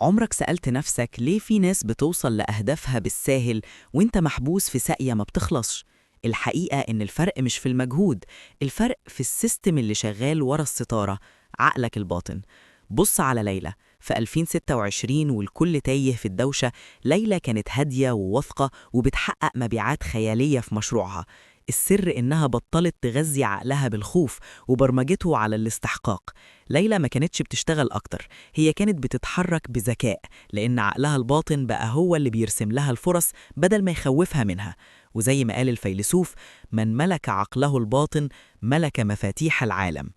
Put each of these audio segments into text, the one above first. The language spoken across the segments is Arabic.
عمرك سألت نفسك ليه في ناس بتوصل لأهدافها بالساهل وانت محبوس في ساقية ما بتخلصش؟ الحقيقة إن الفرق مش في المجهود، الفرق في السيستم اللي شغال ورا الستارة، عقلك الباطن. بص على ليلى في 2026 والكل تايه في الدوشة. ليلى كانت هادية وواثقة وبتحقق مبيعات خيالية في مشروعها. السر إنها بطلت تغذي عقلها بالخوف وبرمجته على الاستحقاق. ليلى ما كانتش بتشتغل أكتر، هي كانت بتتحرك بذكاء، لأن عقلها الباطن بقى هو اللي بيرسم لها الفرص بدل ما يخوفها منها. وزي ما قال الفيلسوف: من ملك عقله الباطن ملك مفاتيح العالم.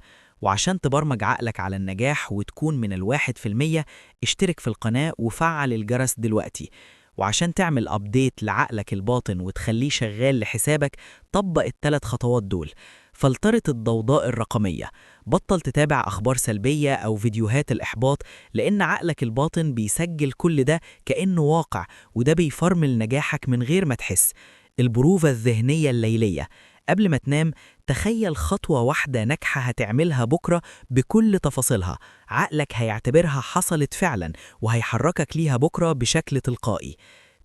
وعشان تبرمج عقلك على النجاح وتكون من 1%، اشترك في القناة وفعل الجرس دلوقتي. وعشان تعمل أبديت لعقلك الباطن وتخليه شغال لحسابك، طبق الثلاث خطوات دول. فلترة الضوضاء الرقمية، بطل تتابع أخبار سلبية أو فيديوهات الإحباط، لأن عقلك الباطن بيسجل كل ده كأنه واقع، وده بيفرمل نجاحك من غير ما تحس. البروفة الذهنية الليلية، قبل ما تنام تخيل خطوة واحدة ناجحة هتعملها بكرة بكل تفاصيلها، عقلك هيعتبرها حصلت فعلا وهيحركك ليها بكرة بشكل تلقائي.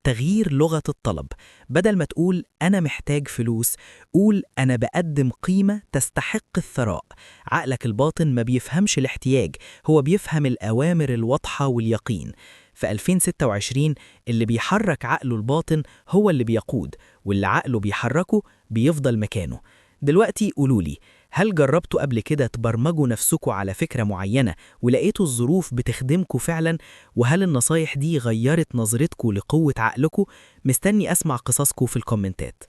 تغيير لغة الطلب، بدل ما تقول أنا محتاج فلوس، قول أنا بقدم قيمة تستحق الثراء. عقلك الباطن ما بيفهمش الاحتياج، هو بيفهم الأوامر الواضحة واليقين. في 2026 اللي بيحرك عقله الباطن هو اللي بيقود، واللي عقله بيحركه بيفضل مكانه. دلوقتي قولولي، هل جربتوا قبل كده تبرمجوا نفسكوا على فكرة معينة ولقيتوا الظروف بتخدمكوا فعلا؟ وهل النصايح دي غيرت نظرتكوا لقوة عقلكوا؟ مستني أسمع قصصكوا في الكومنتات.